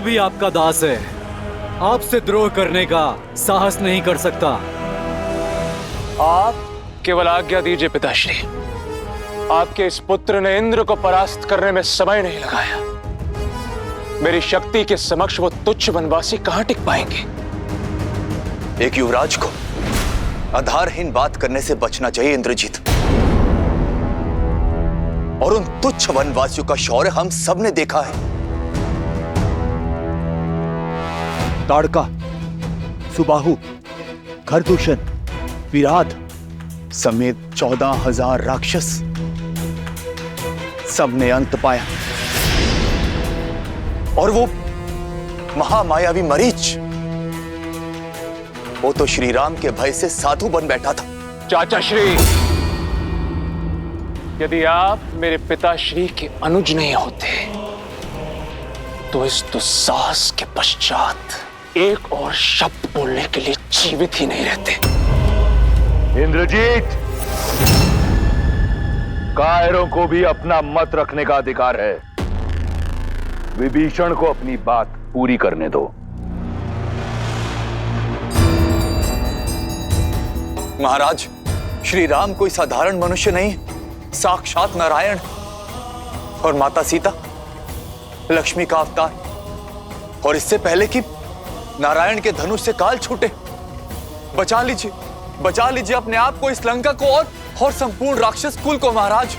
भी आपका दास है, आपसे द्रोह करने का साहस नहीं कर सकता। आप केवल आज्ञा दीजिए पिताश्री। आपके इस पुत्र ने इंद्र को परास्त करने में समय नहीं लगाया। मेरी शक्ति के समक्ष वो तुच्छ वनवासी कहां टिक पाएंगे? एक युवराज को आधारहीन बात करने से बचना चाहिए इंद्रजीत। और उन तुच्छ वनवासियों का शौर्य हम सब ने देखा है। ताड़का, सुबाहु, खरदूषण, विराट समेत 14,000 राक्षस, सबने अंत पाया। और वो महामायावी मरीच, वो तो श्री राम के भय से साधु बन बैठा था। चाचा श्री, यदि आप मेरे पिताश्री के अनुज नहीं होते तो इस दुस्साहस के पश्चात एक और शब्द बोलने के लिए जीवित ही नहीं रहते। इंद्रजीत, कायरों को भी अपना मत रखने का अधिकार है। विभीषण को अपनी बात पूरी करने दो। महाराज, श्री राम कोई साधारण मनुष्य नहीं, साक्षात नारायण। और माता सीता लक्ष्मी का अवतार। और इससे पहले कि नारायण के धनुष से काल छूटे, बचा लीजिए अपने आप को, इस लंका को और संपूर्ण राक्षस कुल को। महाराज,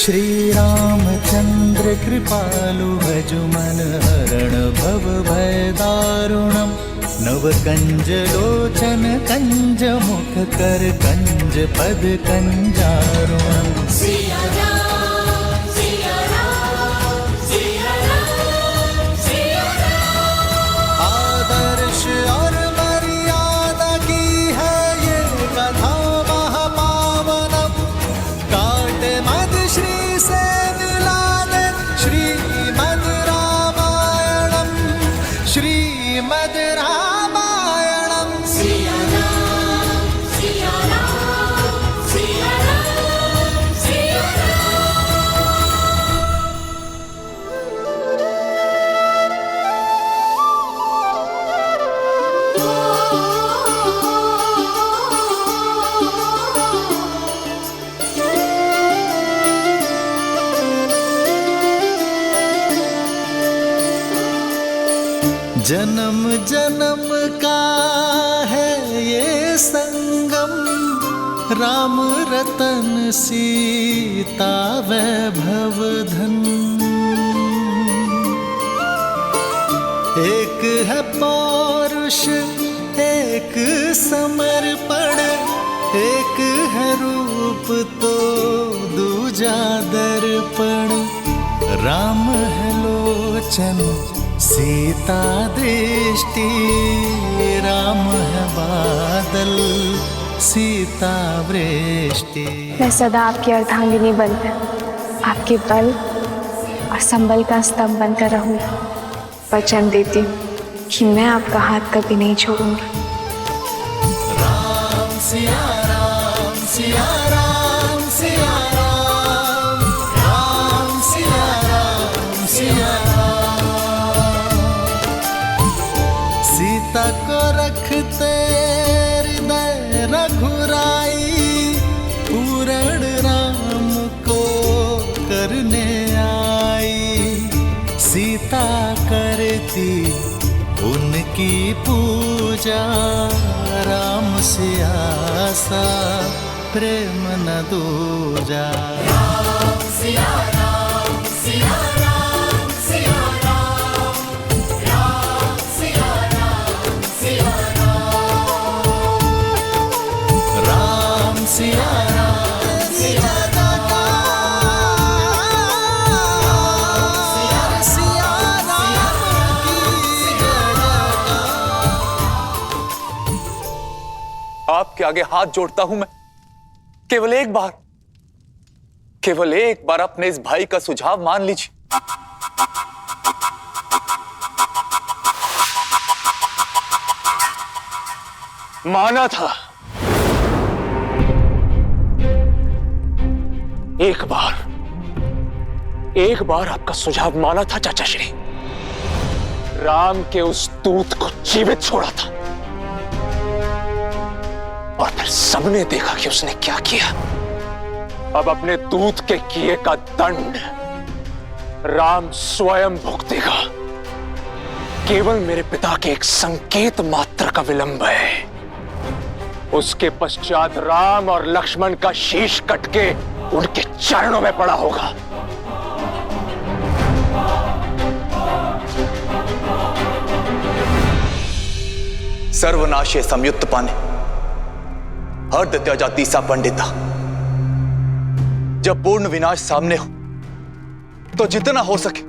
श्री रामचंद्र कृपालु भजु मन हरण भव भय दारुणम। नव कंज लोचन कंज मुख कर कंज पद कंजारुणम। सिया राम, सिया राम, सिया राम, सिया राम। आदर्श और मर्यादा की है ये कथा महापावनम। काट मद श्री से मिला दे श्रीमद् रामायणम, श्रीमद् रामायणम। सिया राम, सिया राम, सिया राम, सिया जन्म जन्म का है ये संगम, राम रतन सीता वैभव धन। एक है पौरुष, एक समर्पण, एक है रूप तो दूजा दर्पण। राम है लोचन सीता दृष्टि, राम है बादल सीता वृष्टि। मैं सदा आपकी अर्धांगिनी बनकर, आपके बल और संबल का स्तंभ बनकर रहूंगी। वचन देती हूँ कि मैं आपका हाथ कभी नहीं छोड़ूंगी। राम सिया राम, सिया राम, सिया राम, राम सिया राम, सिया राम। सीता को रखते हृदय रघुराई, पूर्ण राम को करने आई। सीता करती उनकी पूजा, राम से आसा प्रेम न दूजा। राम, सिया राम, सिया राम, सिया राम, राम सिया राम, सिया राम। राम सिया राम, सिया राम, सिया राम की जय। आपके आगे हाथ जोड़ता हूं मैं। केवल एक बार अपने इस भाई का सुझाव मान लीजिए। माना था, एक बार एक बार आपका सुझाव माना था चाचा श्री, राम के उस दूत को जीवित छोड़ा था, और फिर सबने देखा कि उसने क्या किया। अब अपने दूत के किए का दंड राम स्वयं भुगतेगा। केवल मेरे पिता के एक संकेत मात्र का विलंब है। उसके पश्चात राम और लक्ष्मण का शीश कट के उनके चरणों में पड़ा होगा। सर्वनाशे संयुक्त पाने हर्द त्याजा तीसा पंडिता। जब पूर्ण विनाश सामने हो तो जितना हो सके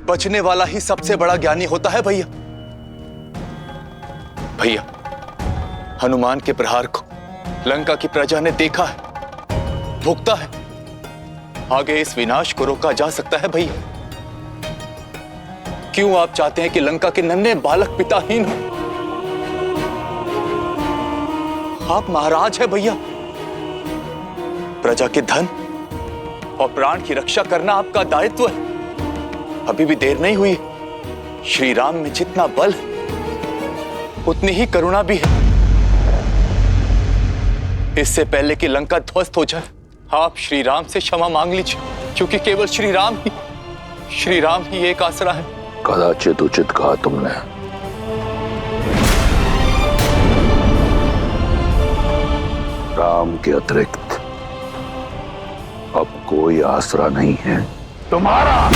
बचने वाला ही सबसे बड़ा ज्ञानी होता है भैया। भैया, हनुमान के प्रहार को लंका की प्रजा ने देखा है, भुगता है। आगे इस विनाश को रोका जा सकता है भैया। क्यों आप चाहते हैं कि लंका के नन्हे बालक पिताहीन हो? आप महाराज हैं भैया। प्रजा के धन और प्राण की रक्षा करना आपका दायित्व है। अभी भी देर नहीं हुई। श्री राम में जितना बल है उतनी ही करुणा भी है। इससे पहले कि लंका ध्वस्त हो जाए, आप श्री राम से क्षमा मांग लीजिए, क्योंकि केवल श्री राम ही एक आसरा है। कदाचित उचित कहा तुमने। राम के अतिरिक्त अब कोई आसरा नहीं है तुम्हारा।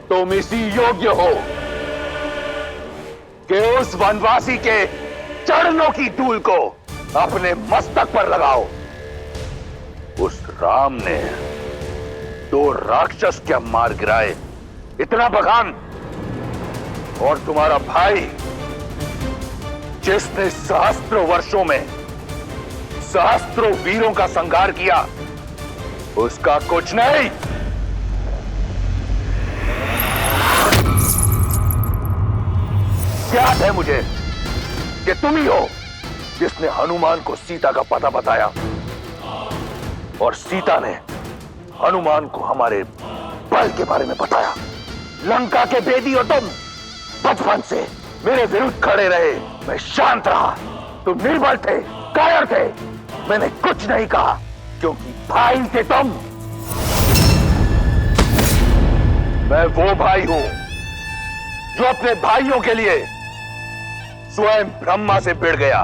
तुम इसी योग्य हो कि उस वनवासी के चरणों की धूल को अपने मस्तक पर लगाओ। उस राम ने 2 राक्षस क्या मार गिराए, इतना बखान। और तुम्हारा भाई जिसने सहस्त्रों वर्षों में सहस्त्रों वीरों का संहार किया, उसका कुछ नहीं। याद है मुझे कि तुम ही हो जिसने हनुमान को सीता का पता बताया, और सीता ने हनुमान को हमारे बल के बारे में बताया। लंका के बेदी हो तुम। बचपन से मेरे विरुद्ध खड़े रहे, मैं शांत रहा। तुम निर्बल थे, कायर थे। मैंने कुछ नहीं कहा क्योंकि भाई थे तुम। मैं वो भाई हूं जो अपने भाइयों के लिए स्वयं ब्रह्मा से भिड़ गया।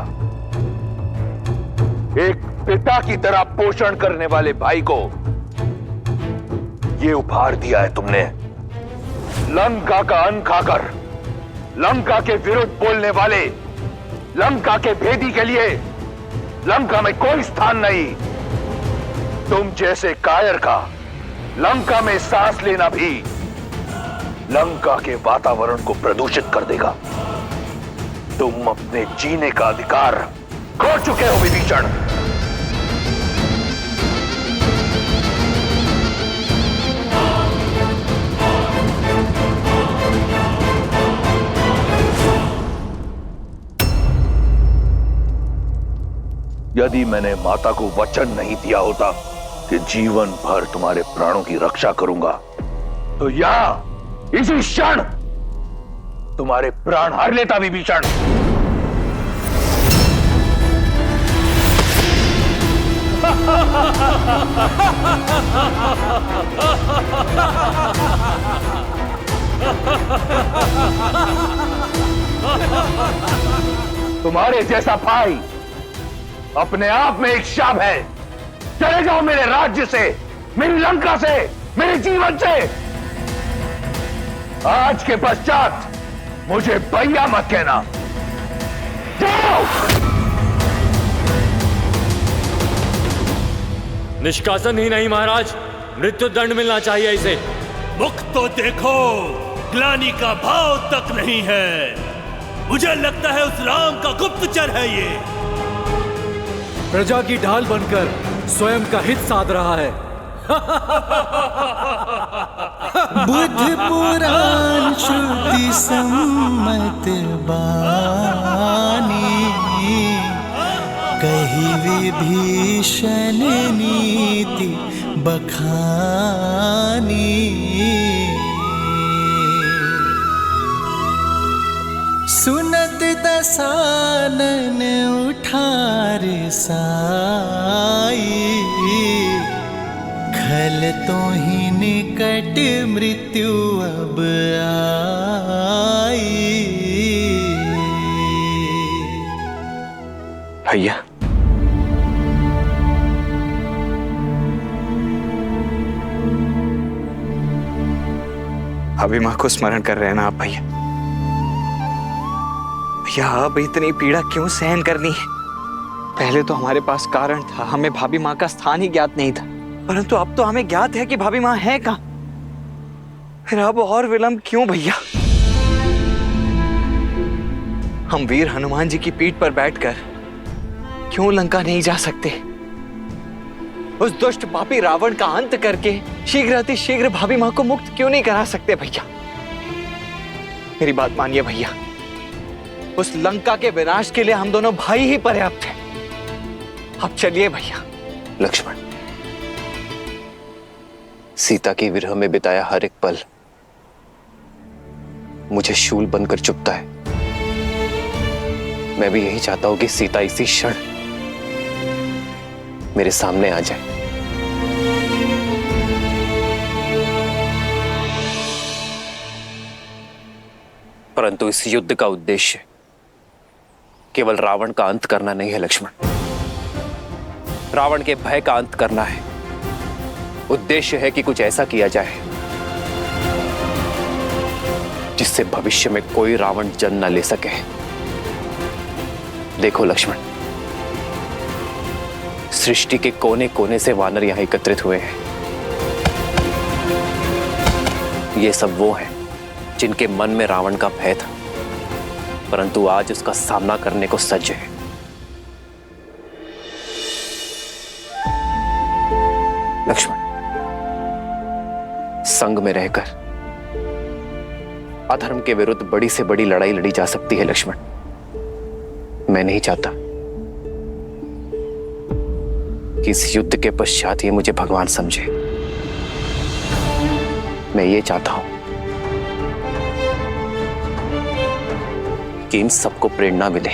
एक पिता की तरह पोषण करने वाले भाई को ये उपहार दिया है तुमने। लंका का अन्न खाकर लंका के विरुद्ध बोलने वाले लंका के भेदी के लिए लंका में कोई स्थान नहीं। तुम जैसे कायर का लंका में सांस लेना भी लंका के वातावरण को प्रदूषित कर देगा। तुम अपने जीने का अधिकार खो चुके हो विभीषण। यदि मैंने माता को वचन नहीं दिया होता कि जीवन भर तुम्हारे प्राणों की रक्षा करूंगा, तो यहां इसी क्षण तुम्हारे प्राण हर लेता विभीषण। तुम्हारे जैसा भाई अपने आप में एक शाप है। चले जाओ मेरे राज्य से, मेरी लंका से, मेरे जीवन से। आज के पश्चात मुझे भैया मत कहना। जाओ। निष्कासन ही नहीं महाराज, मृत्यु दंड मिलना चाहिए इसे। मुख तो देखो, ग्लानि का भाव तक नहीं है। मुझे लगता है उस राम का गुप्तचर है ये। प्रजा की ढाल बनकर स्वयं का हित साध रहा है। बुद्ध पुराण श्रुति सम्मत बानी, कही विभीषण नीति बखानी। सुनत दसानन उठार साई, खल तो ही निकट मृत्यु अब आई। भैया, अभी माँ को स्मरण कर रहे हैं ना आप भैया? भैया, अब इतनी पीड़ा क्यों सहन करनी है? पहले तो हमारे पास कारण था, हमें भाभी माँ का स्थान ही ज्ञात नहीं था, परंतु अब तो हमें ज्ञात है कि भाभी माँ है कहाँ। फिर अब और विलंब क्यों भैया? हम वीर हनुमान जी की पीठ पर बैठकर क्यों लंका नहीं जा सकते? उस दुष्ट पापी रावण का अंत करके शीघ्र अति शीघ्र भाभी माँ को मुक्त क्यों नहीं करा सकते भैया? मेरी बात मानिए भैया, उस लंका के विनाश के लिए हम दोनों भाई ही पर्याप्त हैं। अब चलिए भैया। लक्ष्मण, सीता के विरह में बिताया हर एक पल मुझे शूल बनकर चुभता है। मैं भी यही चाहता हूं कि सीता इसी क्षण मेरे सामने आ जाए। परंतु इस युद्ध का उद्देश्य केवल रावण का अंत करना नहीं है लक्ष्मण। रावण के भय का अंत करना है। उद्देश्य है कि कुछ ऐसा किया जाए जिससे भविष्य में कोई रावण जन्म न ले सके। देखो लक्ष्मण, सृष्टि के कोने कोने से वानर यहां एकत्रित हुए हैं। ये सब वो हैं जिनके मन में रावण का भय था, परंतु आज उसका सामना करने को सज्ज है। लक्ष्मण, संग में रहकर अधर्म के विरुद्ध बड़ी से बड़ी लड़ाई लड़ी जा सकती है लक्ष्मण। मैं नहीं चाहता कि इस युद्ध के पश्चात ये मुझे भगवान समझे। मैं ये चाहता हूं कि इन सबको प्रेरणा मिले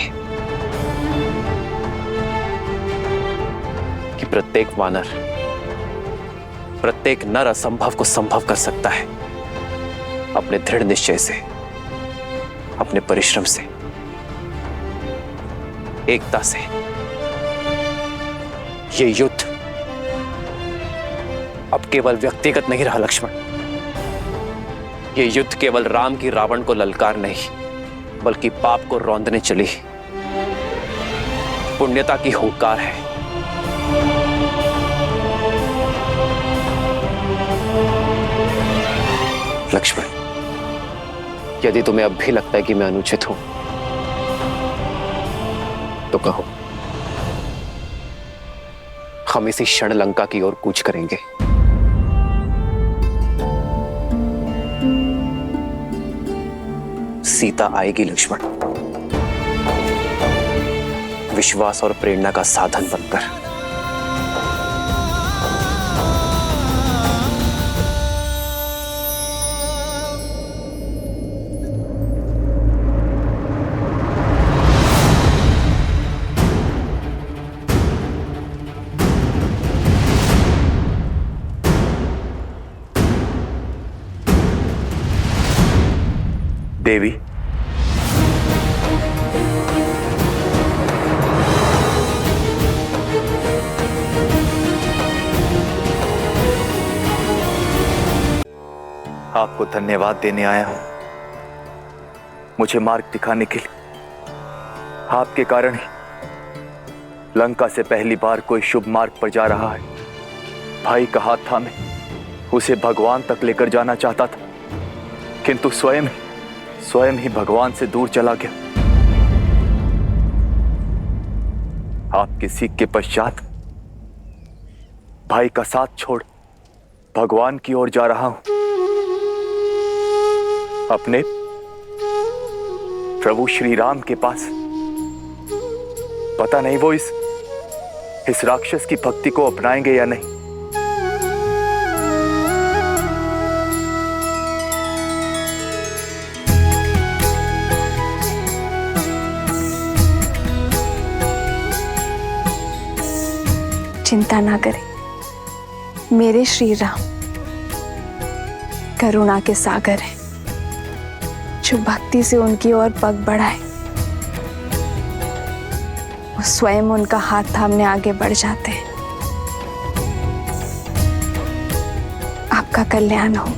कि प्रत्येक वानर, प्रत्येक नर असंभव को संभव कर सकता है अपने दृढ़ निश्चय से, अपने परिश्रम से, एकता से। ये युद्ध अब केवल व्यक्तिगत नहीं रहा लक्ष्मण। ये युद्ध केवल राम की रावण को ललकार नहीं, बल्कि पाप को रौंदने चली पुण्यता की हुंकार है। लक्ष्मण, यदि तुम्हें अब भी लगता है कि मैं अनुचित हूं तो कहो। हम इसी क्षण लंका की ओर कूच करेंगे। सीता आएगी लक्ष्मण, विश्वास और प्रेरणा का साधन बनकर। देवी, आपको धन्यवाद देने आया हूं, मुझे मार्ग दिखाने के लिए। आपके कारण ही लंका से पहली बार कोई शुभ मार्ग पर जा रहा है। भाई का हाथ थामे उसे भगवान तक लेकर जाना चाहता था, किंतु स्वयं ही भगवान से दूर चला गया। आपके सीख के पश्चात भाई का साथ छोड़ भगवान की ओर जा रहा हूं। अपने प्रभु श्री राम के पास। पता नहीं वो इस राक्षस की भक्ति को अपनाएंगे या नहीं। चिंता ना करें, मेरे श्री राम करुणा के सागर हैं, जो भक्ति से उनकी ओर पग बढ़ाए वो स्वयं उनका हाथ थामने आगे बढ़ जाते हैं। आपका कल्याण हो।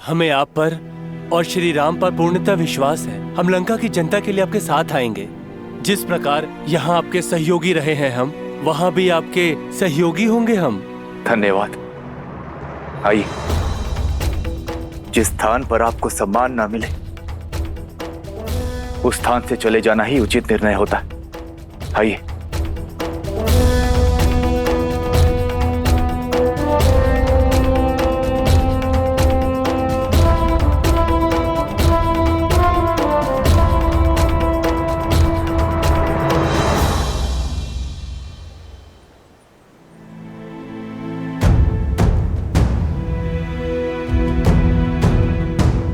हमें आप पर और श्री राम पर पूर्णतः विश्वास है। हम लंका की जनता के लिए आपके साथ आएंगे। जिस प्रकार यहाँ आपके सहयोगी रहे हैं हम, वहाँ भी आपके सहयोगी होंगे हम। धन्यवाद। आइए, जिस स्थान पर आपको सम्मान ना मिले उस स्थान से चले जाना ही उचित निर्णय होता है। आइए।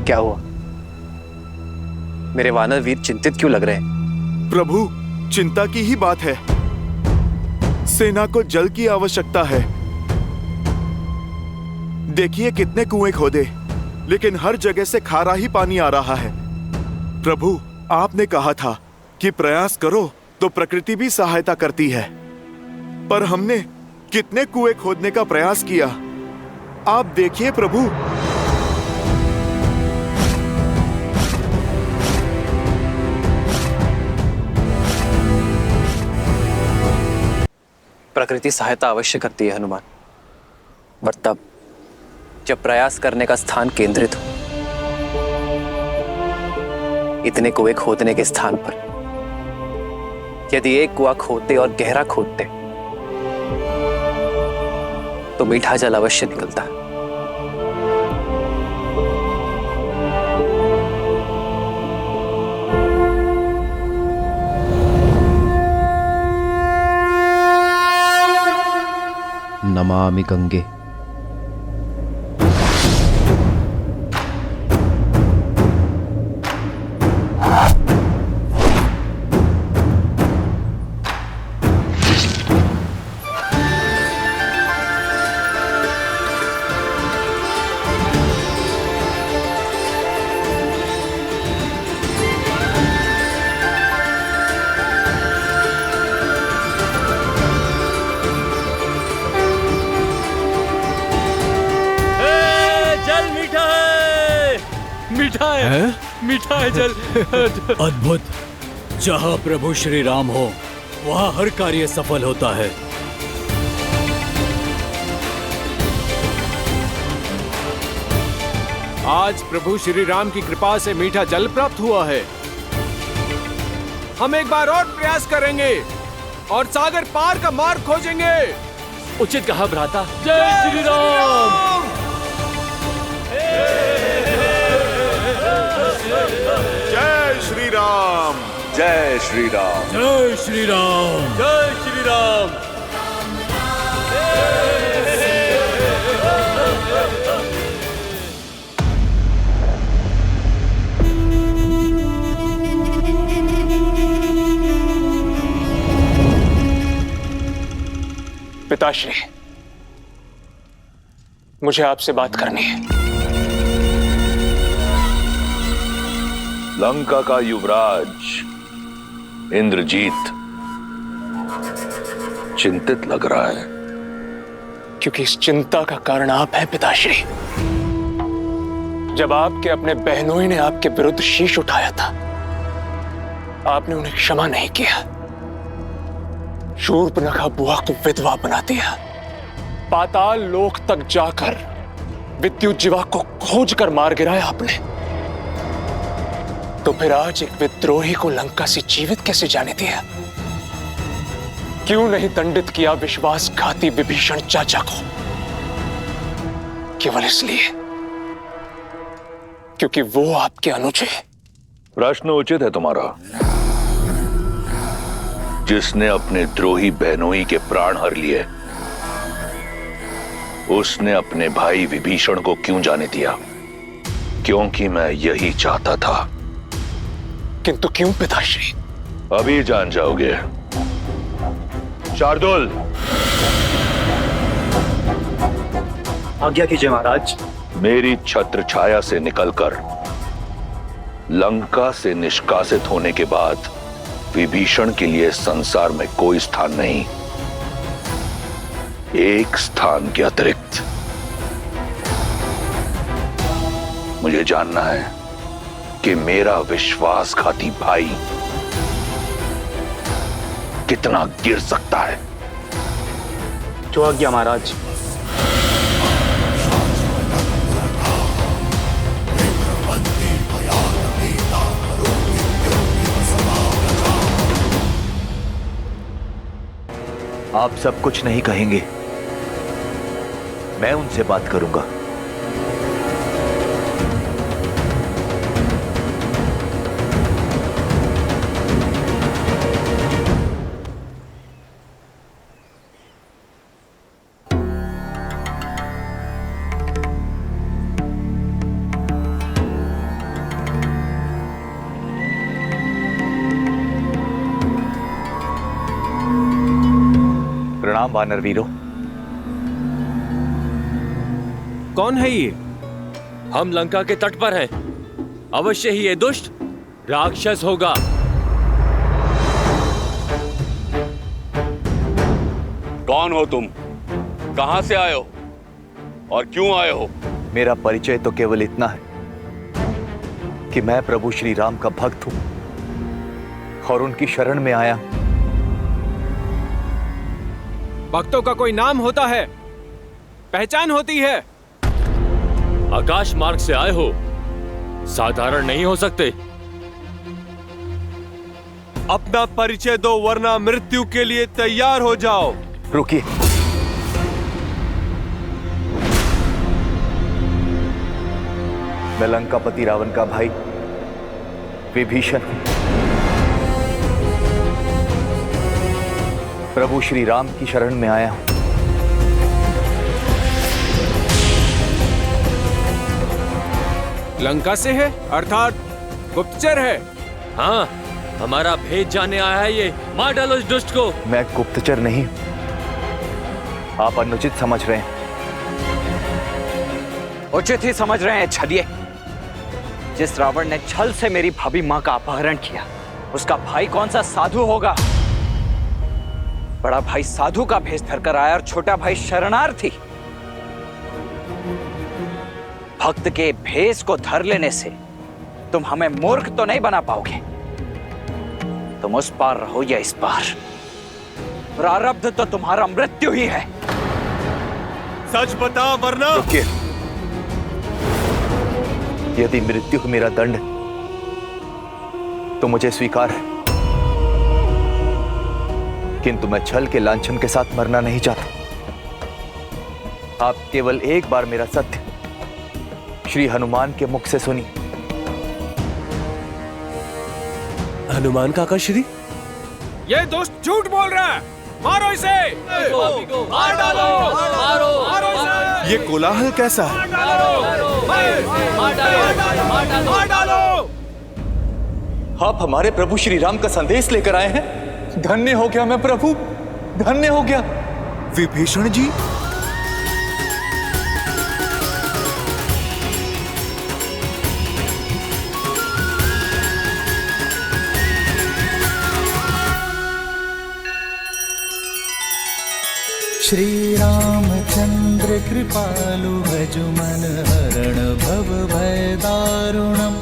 क्या हुआ? मेरे वानर वीर चिंतित क्यों लग रहे हैं? प्रभु, चिंता की ही बात है। सेना को जल की आवश्यकता है। देखिए कितने कुएं खोदे, लेकिन हर जगह से खारा ही पानी आ रहा है। प्रभु, आपने कहा था कि प्रयास करो तो प्रकृति भी सहायता करती है, पर हमने कितने कुएं खोदने का प्रयास किया। आप देखिए प्रभु। प्रकृति सहायता अवश्य करती है हनुमान, पर तब जब प्रयास करने का स्थान केंद्रित हो। इतने कुएं खोदने के स्थान पर यदि एक कुआं खोदते और गहरा खोदते तो मीठा जल अवश्य निकलता। नमामि गंगे। मीठा है जल। अद्भुत। जहाँ प्रभु श्री राम हो वहाँ हर कार्य सफल होता है। आज प्रभु श्री राम की कृपा से मीठा जल प्राप्त हुआ है। हम एक बार और प्रयास करेंगे और सागर पार का मार्ग खोजेंगे। उचित कहा भ्राता। जय श्री राम। जय श्री राम। जय श्री राम। जय श्री राम। जय श्री राम। पिताश्री, मुझे आपसे बात करनी है। लंका का युवराज इंद्रजीत चिंतित लग रहा है। क्योंकि इस चिंता का कारण आप हैं पिताश्री। जब आपके अपने बहनोई ने आपके विरुद्ध शीश उठाया था, आपने उन्हें क्षमा नहीं किया। शूर्पणखा बुआ को विधवा बना दिया। पाताल लोक तक जाकर विद्युज्जीवा को खोज कर मार गिराया आपने। तो फिर आज एक विद्रोही को लंका से जीवित कैसे जाने दिया? क्यों नहीं दंडित किया विश्वासघाती विभीषण चाचा को? केवल इसलिए क्योंकि वो आपके अनुज है। प्रश्न उचित है तुम्हारा। जिसने अपने द्रोही बहनोई के प्राण हर लिए, उसने अपने भाई विभीषण को क्यों जाने दिया? क्योंकि मैं यही चाहता था। किंतु क्यों पिताश्री? अभी जान जाओगे। शार्दुल, आज्ञा कीजिए महाराज। मेरी छत्र छाया से निकलकर लंका से निष्कासित होने के बाद विभीषण के लिए संसार में कोई स्थान नहीं। एक स्थान के अतिरिक्त मुझे जानना है कि मेरा विश्वासघाती भाई कितना गिर सकता है। जो आज्ञा महाराज। आप सब कुछ नहीं कहेंगे, मैं उनसे बात करूंगा। प्रणाम वानर वीरों। कौन है ये? हम लंका के तट पर हैं। अवश्य ही ये दुष्ट राक्षस होगा। कौन हो तुम? कहां से आए हो और क्यों आए हो? मेरा परिचय तो केवल इतना है कि मैं प्रभु श्री राम का भक्त हूं और उनकी शरण में आया। भक्तों का कोई नाम होता है, पहचान होती है। आकाश मार्ग से आए हो, साधारण नहीं हो सकते। अपना परिचय दो वरना मृत्यु के लिए तैयार हो जाओ। रुकिए। मैं लंकापति रावण का भाई विभीषण हूं। प्रभु श्री राम की शरण में आया हूं। लंका से है अर्थात गुप्तचर है। हाँ, हमारा भेद जाने आया है ये। मार डालो इस दुष्ट को। मैं गुप्तचर नहीं हूं, आप अनुचित समझ रहे हैं। उचित ही समझ रहे हैं छलिए। जिस रावण ने छल से मेरी भाभी मां का अपहरण किया, उसका भाई कौन सा साधु होगा? बड़ा भाई साधु का भेष धरकर आया और छोटा भाई शरणार्थी। भक्त के भेष को धर लेने से तुम हमें मूर्ख तो नहीं बना पाओगे। तुम उस पार रहो या इस पार, प्रारब्ध तो तुम्हारा मृत्यु ही है। सच बता वरना। रुकिए। यदि मृत्यु मेरा दंड तो मुझे स्वीकार है, किंतु मैं छल के लांछन के साथ मरना नहीं चाहता। आप केवल एक बार मेरा सत्य श्री हनुमान के मुख से सुनिए। हनुमान काका श्री? ये दोस्त झूठ बोल रहा है। मारो इसे। मार डालो। मारो इसे। ये कोलाहल कैसा है? मार डालो। आप हमारे प्रभु श्री राम का संदेश लेकर आए हैं। धन्य हो गया मैं प्रभु, धन्य हो गया। विभीषण जी, श्री रामचंद्र कृपालु भज मन हरण भव भय दारुणम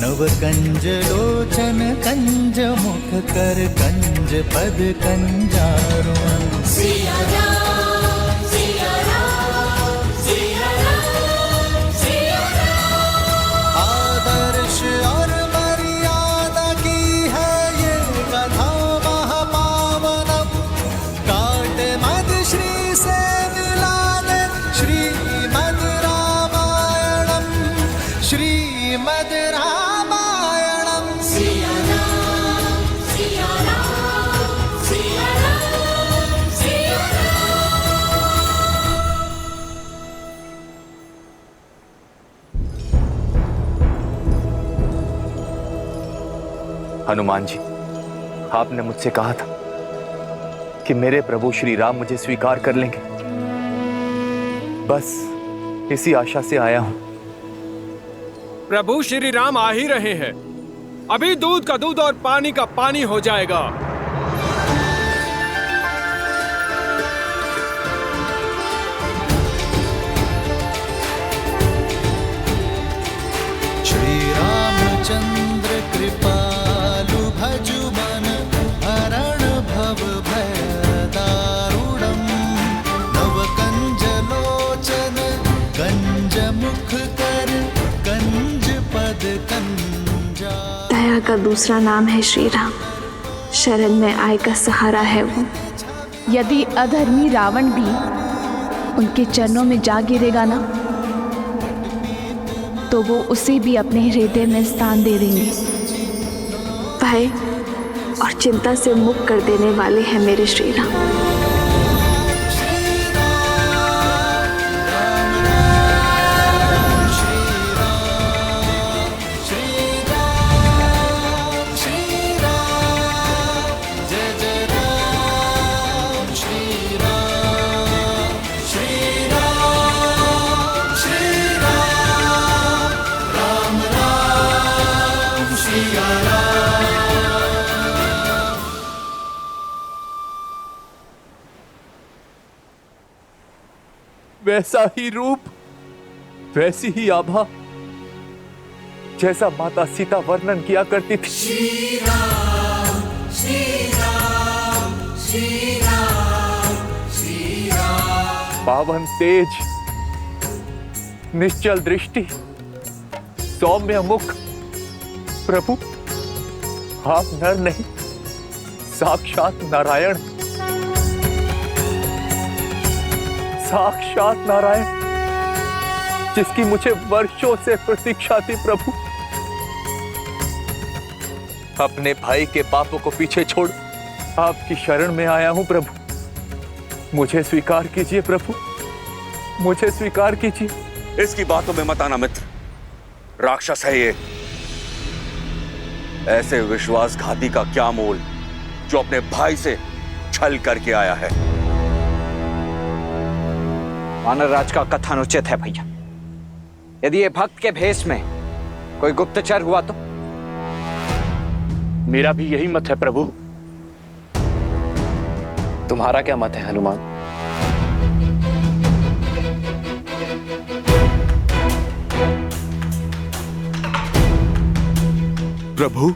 नव कंज लोचन कंज मुख कर कंज पद कंजारुणम। सिया राम सिया राम सिया राम सिया राम। आदर्श और मर्यादा की है ये कथा महापावनम काट मद श्री से मिला दे श्रीमद् रामायणम श्रीमद् रामायणम। सिया राम सिया राम सिया राम सिया राम। हनुमान जी, आपने मुझसे कहा था कि मेरे प्रभु श्री राम मुझे स्वीकार कर लेंगे। बस इसी आशा से आया हूं। प्रभु श्री राम आ ही रहे हैं। अभी दूध का दूध और पानी का पानी हो जाएगा। श्री रामचंद्र कृपालु भजु मन हरण भव भय दारुणम नव कंज लोचन कंज मुख कर कंज पद कंजा। दया का दूसरा नाम है श्री राम, शरण में आय का सहारा है वो। यदि अधर्मी रावण भी उनके चरणों में जा गिरेगा ना, तो वो उसे भी अपने हृदय में स्थान दे देंगे। भय और चिंता से मुक्त कर देने वाले हैं मेरे श्री राम। वैसा ही रूप, वैसी ही आभा जैसा माता सीता वर्णन किया करती थी। श्री राम श्री राम श्री राम श्री राम। पावन तेज, निश्चल दृष्टि, सौम्य मुख। प्रभु आप नर नहीं, साक्षात नारायण, साक्षात नारायण, जिसकी मुझे वर्षों से प्रतीक्षा थी। प्रभु अपने भाई के पापों को पीछे छोड़ आपकी शरण में आया हूं। प्रभु मुझे स्वीकार कीजिए। प्रभु मुझे स्वीकार कीजिए। इसकी बातों में मत आना मित्र, राक्षस है ये। ऐसे विश्वासघाती का क्या मोल जो अपने भाई से छल करके आया है। वानर राज का कथन उचित है भैया। यदि ये भक्त के भेष में कोई गुप्तचर हुआ तो? मेरा भी यही मत है प्रभु। तुम्हारा क्या मत है हनुमान? प्रभु,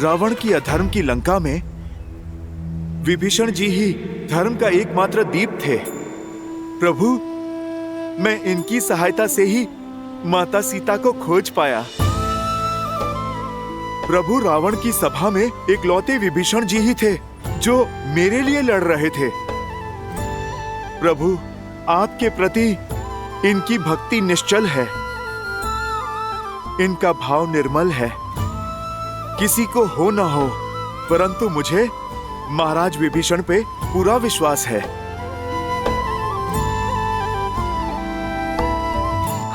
रावण की अधर्म की लंका में विभीषण जी ही धर्म का एकमात्र दीप थे। प्रभु, मैं इनकी सहायता से ही माता सीता को खोज पाया। प्रभु, रावण की सभा में इकलौते विभीषण जी ही थे जो मेरे लिए लड़ रहे थे। प्रभु, आपके प्रति इनकी भक्ति निश्चल है, इनका भाव निर्मल है। किसी को हो ना हो, परंतु मुझे महाराज विभीषण पे पूरा विश्वास है।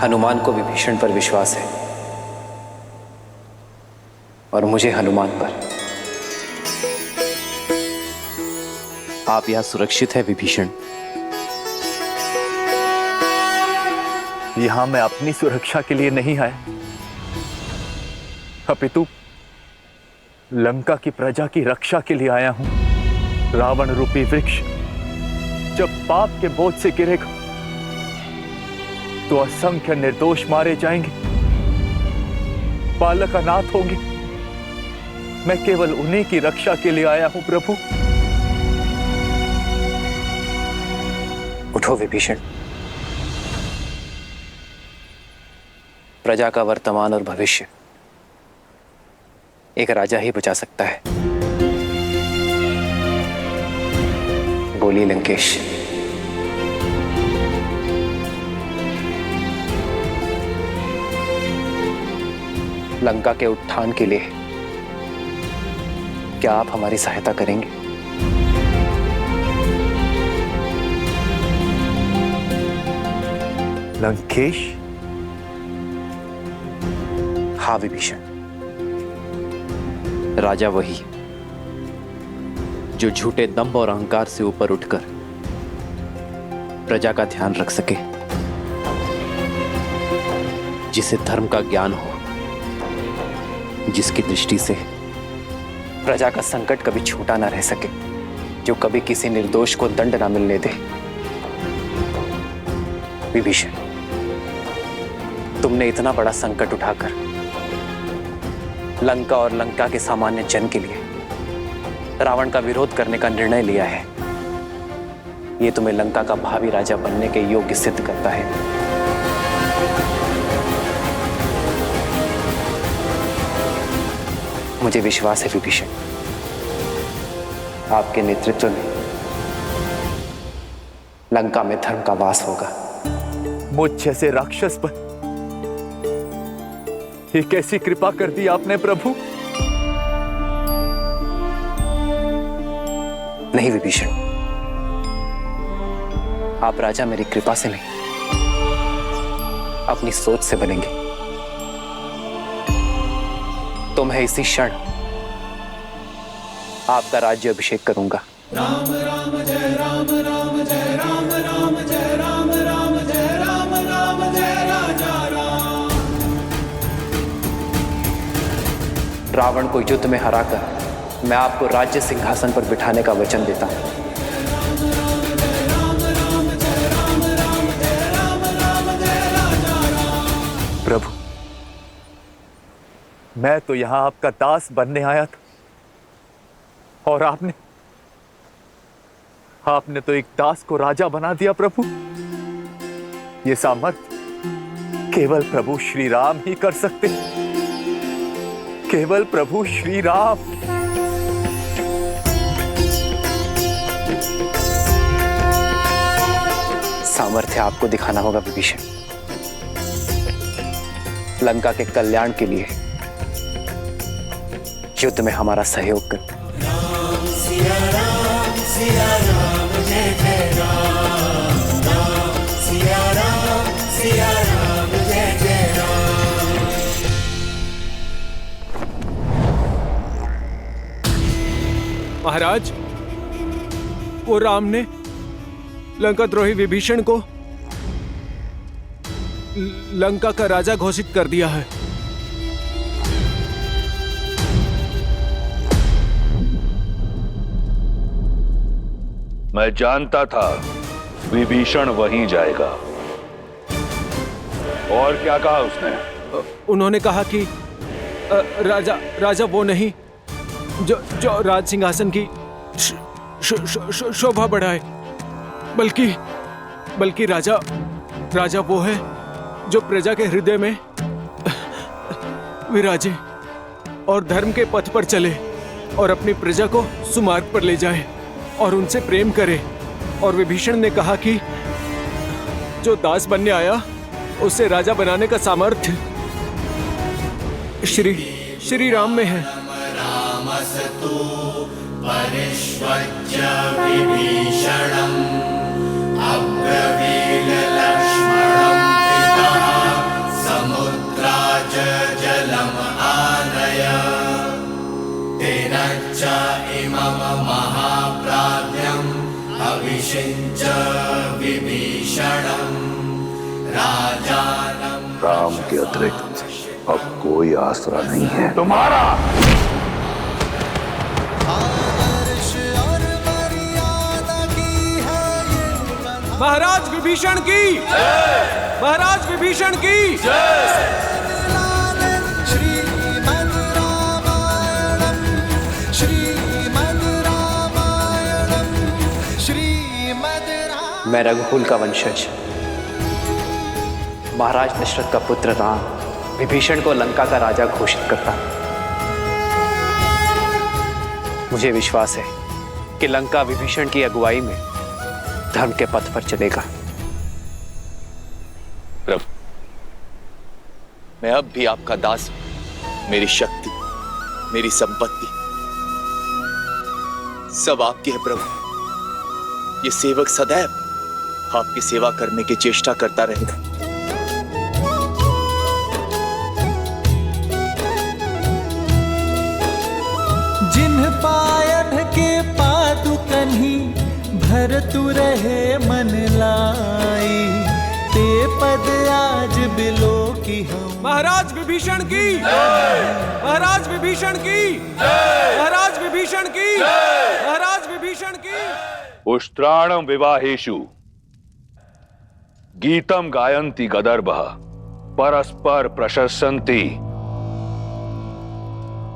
हनुमान को विभीषण पर विश्वास है और मुझे हनुमान पर। आप यहां सुरक्षित है विभीषण। यहां मैं अपनी सुरक्षा के लिए नहीं आया, अपितु लंका की प्रजा की रक्षा के लिए आया हूं। रावण रूपी वृक्ष जब पाप के बोझ से गिरेगा तो असंख्य निर्दोष मारे जाएंगे, बालक अनाथ होंगे। मैं केवल उन्हीं की रक्षा के लिए आया हूं प्रभु। उठो विभीषण। प्रजा का वर्तमान और भविष्य एक राजा ही बचा सकता है। बोलिए लंकेश। लंका के उत्थान के लिए क्या आप हमारी सहायता करेंगे? लंकेश? हाँ विभीषण, राजा वही जो झूठे दंभ और अहंकार से ऊपर उठकर प्रजा का ध्यान रख सके, जिसे धर्म का ज्ञान हो, जिसकी दृष्टि से प्रजा का संकट कभी छूटा ना रह सके, जो कभी किसी निर्दोष को दंड ना मिलने दे। विभीषण, तुमने इतना बड़ा संकट उठाकर लंका और लंका के सामान्य जन के लिए रावण का विरोध करने का निर्णय लिया है। यह तुम्हें लंका का भावी राजा बनने के योग्य सिद्ध करता है। मुझे विश्वास है विभीषण, आपके नेतृत्व में लंका में धर्म का वास होगा। मुझ जैसे राक्षस पर ये कैसी कृपा कर दी आपने प्रभु? नहीं विभीषण, आप राजा मेरी कृपा से नहीं, अपनी सोच से बनेंगे। तो मैं इसी क्षण आपका राज्य अभिषेक करूंगा। राम राम जय राम राम जय राम राम जय राम राम जय राम राम जय राजा राम। रावण को युद्ध में हराकर मैं आपको राज्य सिंहासन पर बिठाने का वचन देता हूं। प्रभु, मैं तो यहां आपका दास बनने आया था और आपने तो एक दास को राजा बना दिया प्रभु। ये सामर्थ्य केवल प्रभु श्री राम ही कर सकते, केवल प्रभु श्री राम। सामर्थ्य आपको दिखाना होगा विभीषण। लंका के कल्याण के लिए युद्ध में हमारा सहयोग कर। राम सिया राम जय जय राम। राम सिया राम जय जय राम। महाराज, वो राम ने लंका द्रोही विभीषण को लंका का राजा घोषित कर दिया है। मैं जानता था विभीषण वहीं जाएगा। और क्या कहा उसने? उन्होंने कहा कि राजा वो नहीं जो राज सिंहासन की शोभा बढ़ाए, बल्कि राजा वो है जो प्रजा के हृदय में विराजे और धर्म के पथ पर चले और अपनी प्रजा को सुमार्ग पर ले जाए और उनसे प्रेम करे। और विभीषण ने कहा कि जो दास बनने आया उसे राजा बनाने का सामर्थ्य श्री राम में है। रामस्तु परिष्वज्य विभीषणम् अब्रवील लक्ष्मणं पितः समुद्राज जलम् आनय तेन च इमं महाप्राज्ञम् अभिषिञ्च विभीषणम् राजानं। राम के अतिरिक्त अब कोई आसरा नहीं है तुम्हारा। आदर्श और मर्यादा की है ये महाराज विभीषण की महाराज विभीषण की श्रीमद् रामायणम् श्रीमद् रामायणम् श्रीमद् मैं रघुकुल का वंशज महाराज दशरथ का पुत्र राम विभीषण को लंका का राजा घोषित करता हूं। मुझे विश्वास है कि लंका विभीषण की अगुवाई में धर्म के पथ पर चलेगा। प्रभु, मैं अब भी आपका दास हूं। मेरी शक्ति, मेरी संपत्ति सब आपकी है प्रभु। ये सेवक सदैव आपकी सेवा करने की चेष्टा करता रहेगा। जिन्ह पायन के पादुकन्ही भरतु रहे मन लाई ते पद आज बिलो की हम। महाराज विभीषण की महाराज विभीषण की महाराज विभीषण की महाराज विभीषण की। उष्ट्राणं विवाहेषु गीतम गायन्ति गदर्भः परस्पर प्रशस्यन्ति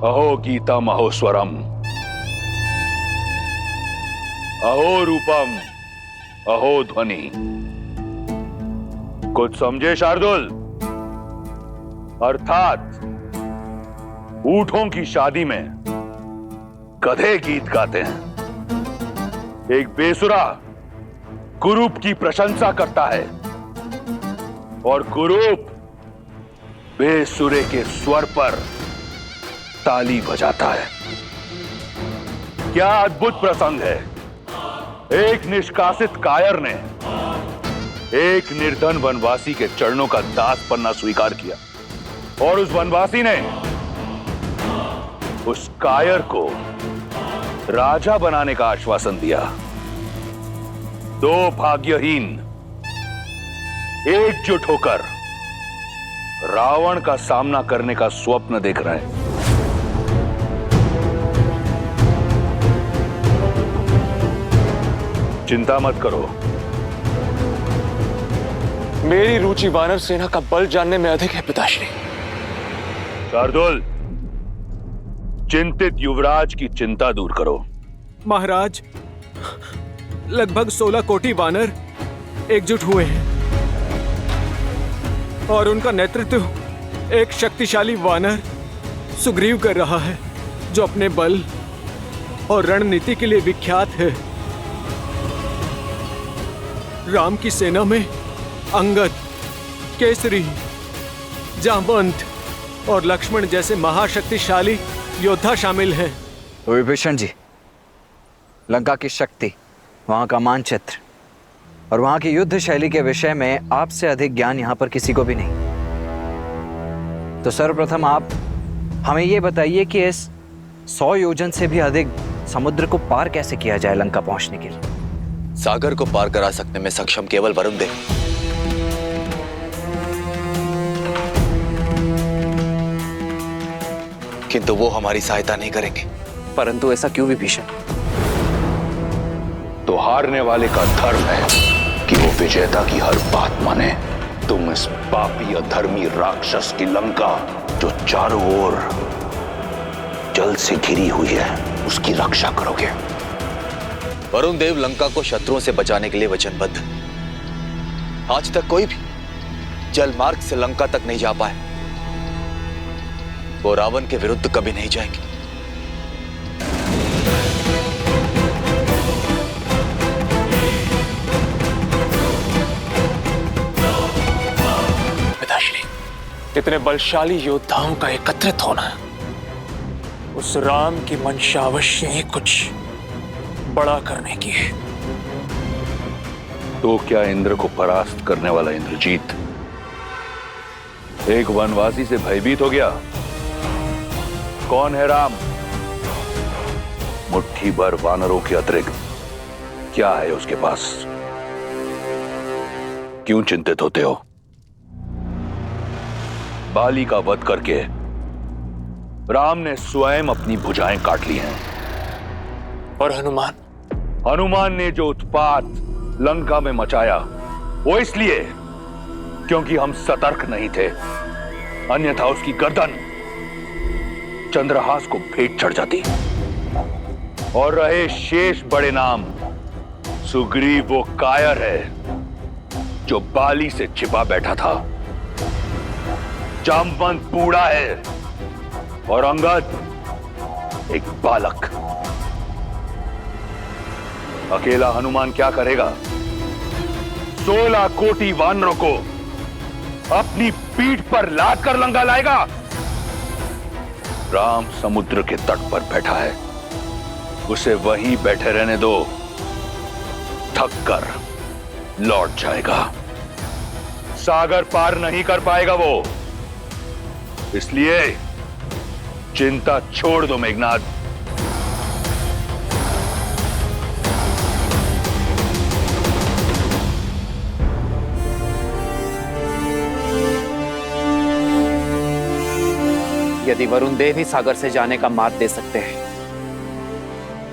अहो गीतम अहो स्वरम अहो रूपम अहो ध्वनि। कुछ समझे शार्दुल? अर्थात ऊंटों की शादी में गधे गीत गाते हैं। एक बेसुरा कुरूप की प्रशंसा करता है और कुरूप बेसुरे के स्वर पर ताली बजाता है। क्या अद्भुत प्रसंग है। एक निष्कासित कायर ने एक निर्धन वनवासी के चरणों का दास बनना स्वीकार किया और उस वनवासी ने उस कायर को राजा बनाने का आश्वासन दिया। दो भाग्यहीन एकजुट होकर रावण का सामना करने का स्वप्न देख रहे हैं। चिंता मत करो। मेरी रुचि वानर सेना का बल जानने में अधिक है पिताश्री। शार्दुल, चिंतित युवराज की चिंता दूर करो। महाराज, लगभग 16 कोटि वानर एकजुट हुए हैं और उनका नेतृत्व एक शक्तिशाली वानर सुग्रीव कर रहा है, जो अपने बल और रणनीति के लिए विख्यात है। राम की सेना में अंगद, केसरी, जामवंत और लक्ष्मण जैसे महाशक्तिशाली योद्धा शामिल हैं। विभीषण जी, लंका की शक्ति, वहां का मानचित्र और वहां की युद्ध शैली के विषय में आपसे अधिक ज्ञान यहां पर किसी को भी नहीं। तो सर्वप्रथम आप हमें यह बताइए कि इस 100 योजन से भी अधिक समुद्र को पार कैसे किया जाए लंका पहुंचने के लिए। सागर को पार करा सकने में सक्षम केवल वरुण देव। किंतु वो हमारी सहायता नहीं करेंगे। परंतु ऐसा क्यों विभीषण? तो हारने वाले का धर्म है कि वो विजेता की हर बात माने। तुम इस पापी अधर्मी राक्षस की लंका, जो चारों ओर जल से घिरी हुई है, उसकी रक्षा करोगे। वरुण देव लंका को शत्रुओं से बचाने के लिए वचनबद्ध। आज तक कोई भी जल मार्ग से लंका तक नहीं जा पाए। वो रावण के विरुद्ध कभी नहीं जाएंगे। पिताश्री, इतने बलशाली योद्धाओं का एकत्रित होना उस राम की मंशा अवश्य ही कुछ बड़ा करने की है। तो क्या इंद्र को परास्त करने वाला इंद्रजीत एक वनवासी से भयभीत हो गया? कौन है राम? मुट्ठी भर वानरों के अतिरिक्त क्या है उसके पास? क्यों चिंतित होते हो? बाली का वध करके राम ने स्वयं अपनी भुजाएं काट ली हैं। और हनुमान ने जो उत्पात लंका में मचाया वो इसलिए क्योंकि हम सतर्क नहीं थे, अन्यथा उसकी गर्दन चंद्रहास को भेंट चढ़ जाती। और रहे शेष बड़े नाम, सुग्रीव वो कायर है जो बाली से छिपा बैठा था, जामवंत बूढ़ा है और अंगद एक बालक। अकेला हनुमान क्या करेगा? 16 कोटि वानरों को अपनी पीठ पर लाद कर लंका लाएगा। राम समुद्र के तट पर बैठा है, उसे वहीं बैठे रहने दो, थक कर लौट जाएगा। सागर पार नहीं कर पाएगा वो, इसलिए चिंता छोड़ दो मेघनाद। यदि वरुण देव ही सागर से जाने का मार्ग दे सकते हैं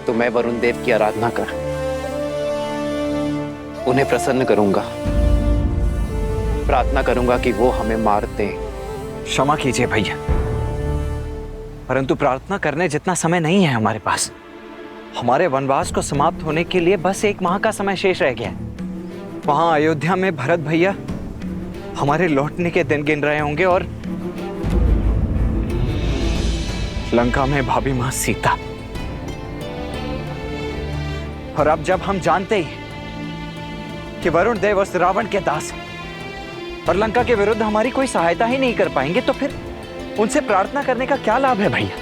तो मैं वरुण देव की आराधना कर उन्हें प्रसन्न करूंगा, प्रार्थना करूंगा कि वो हमें मार दें। क्षमा कीजिए भैया, परंतु प्रार्थना करने जितना समय नहीं है हमारे पास। हमारे वनवास को समाप्त होने के लिए बस 1 माह का समय शेष रह गया है। वहां अयोध्या में भरत भैया हमारे लौटने के दिन गिन रहे होंगे और लंका में भाभी मां सीता। और अब जब हम जानते ही कि वरुण देव उस रावण के दास हैं और लंका के विरुद्ध हमारी कोई सहायता ही नहीं कर पाएंगे, तो फिर उनसे प्रार्थना करने का क्या लाभ है भैया?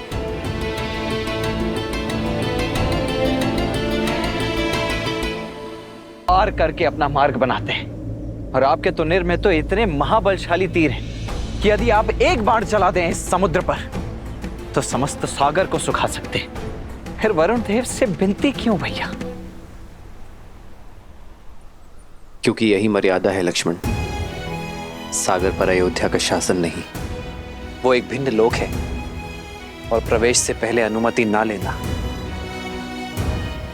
पार करके अपना मार्ग बनाते हैं और आपके तुनिर में तो इतने महाबलशाली तीर हैं कि यदि आप एक बाण चला दें इस समुद्र पर तो समस्त सागर को सुखा सकते हैं। फिर वरुण देव से विनती क्यों भैया? क्योंकि यही मर्यादा है लक्ष्मण। सागर पर अयोध्या का शासन नहीं, वो एक भिन्न लोक है और प्रवेश से पहले अनुमति ना लेना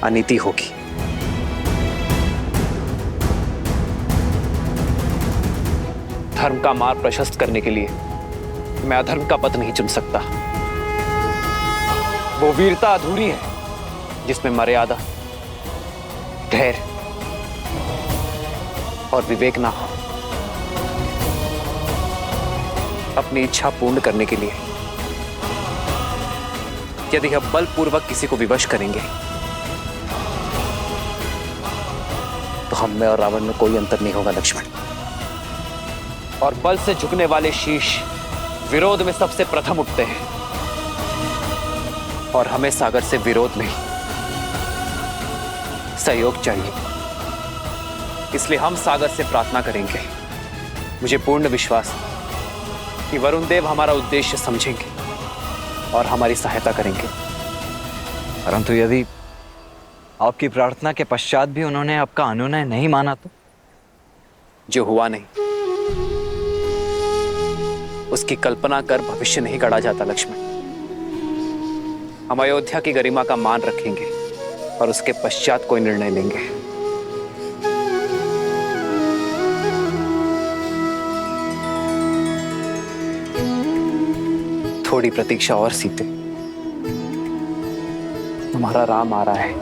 अनीति होगी। धर्म का मार्ग प्रशस्त करने के लिए मैं अधर्म का पथ नहीं चुन सकता। वो वीरता अधूरी है जिसमें मर्यादा, धैर्य और विवेक ना हो। अपनी इच्छा पूर्ण करने के लिए यदि हम बलपूर्वक किसी को विवश करेंगे तो हम में और रावण में कोई अंतर नहीं होगा लक्ष्मण। और बल से झुकने वाले शीश विरोध में सबसे प्रथम उठते हैं और हमें सागर से विरोध में सहयोग चाहिए। इसलिए हम सागर से प्रार्थना करेंगे। मुझे पूर्ण विश्वास है कि वरुण देव हमारा उद्देश्य समझेंगे और हमारी सहायता करेंगे। परंतु यदि आपकी प्रार्थना के पश्चात भी उन्होंने आपका अनुनय नहीं माना तो? जो हुआ नहीं उसकी कल्पना कर भविष्य नहीं गढ़ा जाता लक्ष्मण। हम अयोध्या की गरिमा का मान रखेंगे और उसके पश्चात कोई निर्णय लेंगे। थोड़ी प्रतीक्षा और सीते, हमारा राम आ रहा है।